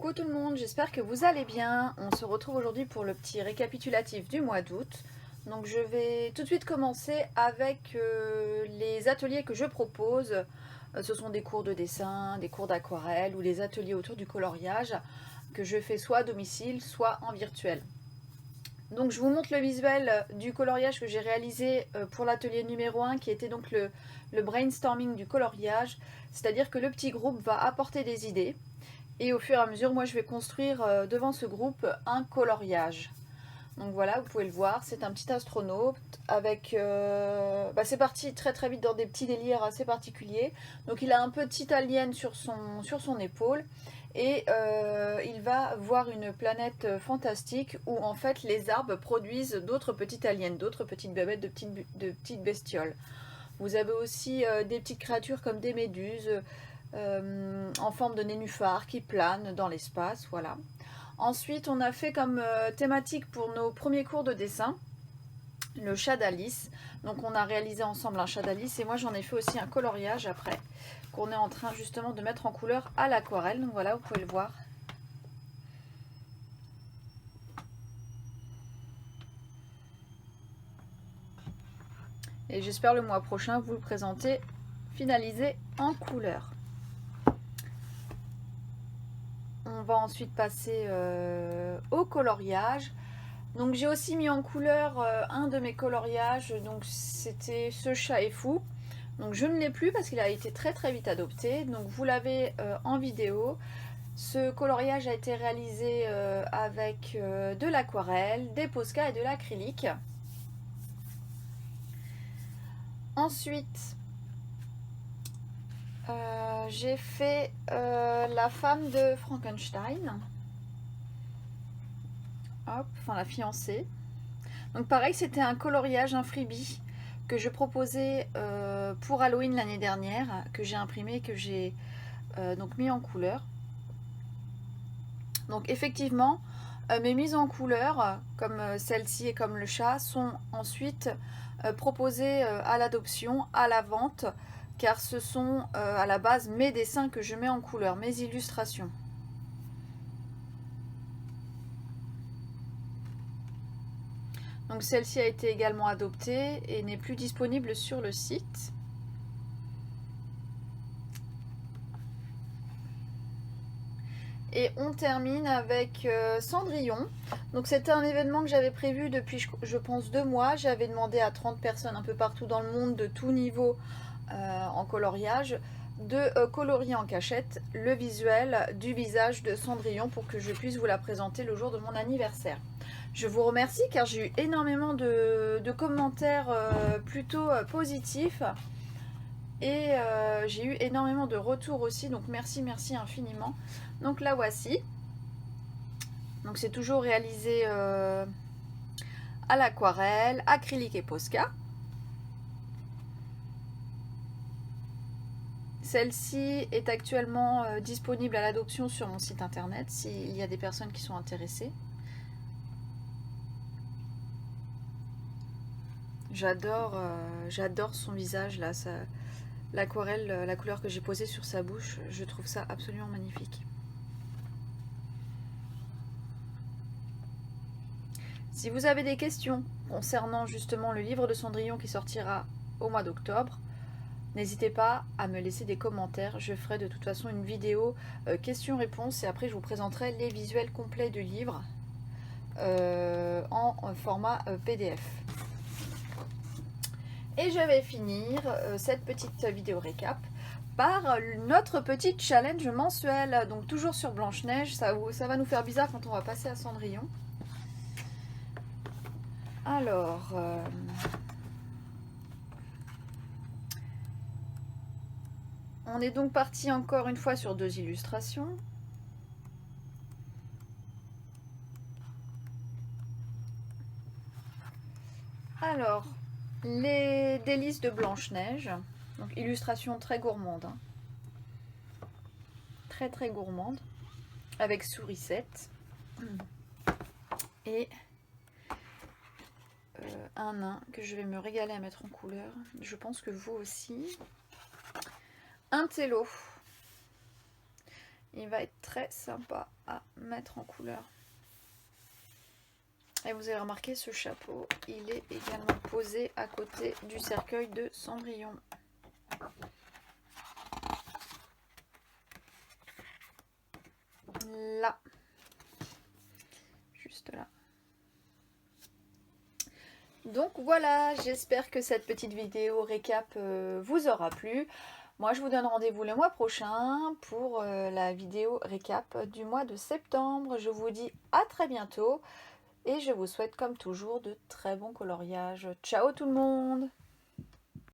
Coucou tout le monde, j'espère que vous allez bien. On se retrouve aujourd'hui pour le petit récapitulatif du mois d'août. Donc je vais tout de suite commencer avec les ateliers que je propose. Ce sont des cours de dessin, des cours d'aquarelle ou les ateliers autour du coloriage que je fais soit à domicile, soit en virtuel. Donc je vous montre le visuel du coloriage que j'ai réalisé pour l'atelier numéro 1 qui était donc le brainstorming du coloriage. C'est-à-dire que le petit groupe va apporter des idées. Et au fur et à mesure, moi je vais construire devant ce groupe un coloriage. Donc voilà, vous pouvez le voir, c'est un petit astronaute avec... c'est parti très très vite dans des petits délires assez particuliers. Donc il a un petit alien sur son épaule et il va voir une planète fantastique où en fait les arbres produisent d'autres petits aliens, d'autres petites bébêtes de petites bestioles. Vous avez aussi des petites créatures comme des méduses, en forme de nénuphar qui plane dans l'espace, voilà. Ensuite, on a fait comme thématique pour nos premiers cours de dessin le chat d'Alice. Donc on a réalisé ensemble un chat d'Alice et moi j'en ai fait aussi un coloriage après qu'on est en train justement de mettre en couleur à l'aquarelle. Donc voilà, vous pouvez le voir. Et j'espère le mois prochain vous le présenter finalisé en couleur. On va ensuite passer au coloriage. Donc j'ai aussi mis en couleur un de mes coloriages, donc c'était ce chat est fou. Donc je ne l'ai plus parce qu'il a été très très vite adopté. Donc vous l'avez en vidéo. Ce coloriage a été réalisé avec de l'aquarelle, des Posca et de l'acrylique. Ensuite, j'ai fait la femme de Frankenstein. Hop, enfin la fiancée. Donc pareil, c'était un coloriage, un freebie que je proposais pour Halloween l'année dernière, que j'ai imprimé, que j'ai donc mis en couleur. Donc effectivement, mes mises en couleur, comme celle-ci et comme le chat, sont ensuite proposées à l'adoption, à la vente, car ce sont à la base mes dessins que je mets en couleur, mes illustrations. Donc celle-ci a été également adoptée et n'est plus disponible sur le site. Et on termine avec Cendrillon. Donc c'était un événement que j'avais prévu depuis je pense 2 mois. J'avais demandé à 30 personnes un peu partout dans le monde de tout niveau en coloriage de colorier en cachette le visuel du visage de Cendrillon pour que je puisse vous la présenter le jour de mon anniversaire. Je vous remercie car j'ai eu énormément de commentaires plutôt positifs. Et j'ai eu énormément de retours aussi, donc merci infiniment. Donc la voici. Donc c'est toujours réalisé à l'aquarelle, acrylique et Posca. Celle-ci est actuellement disponible à l'adoption sur mon site internet s'il y a des personnes qui sont intéressées. J'adore son visage là, l'aquarelle, la couleur que j'ai posée sur sa bouche, je trouve ça absolument magnifique. Si vous avez des questions concernant justement le livre de Cendrillon qui sortira au mois d'octobre, n'hésitez pas à me laisser des commentaires. Je ferai de toute façon une vidéo questions-réponses et après je vous présenterai les visuels complets du livre en format PDF. Et je vais finir cette petite vidéo récap par notre petit challenge mensuel. Donc toujours sur Blanche-Neige, ça va nous faire bizarre quand on va passer à Cendrillon. Alors, on est donc parti encore une fois sur 2 illustrations. Alors, les délices de Blanche-Neige, donc illustration très gourmande, hein. Très très gourmande, avec sourisette et un nain que je vais me régaler à mettre en couleur. Je pense que vous aussi. Un télo. il va être très sympa à mettre en couleur. Et vous avez remarqué ce chapeau, il est également posé à côté du cercueil de Cendrillon. Là. Juste là. Donc voilà, j'espère que cette petite vidéo récap vous aura plu. Moi, je vous donne rendez-vous le mois prochain pour la vidéo récap du mois de septembre. Je vous dis à très bientôt et je vous souhaite comme toujours de très bons coloriages. Ciao tout le monde!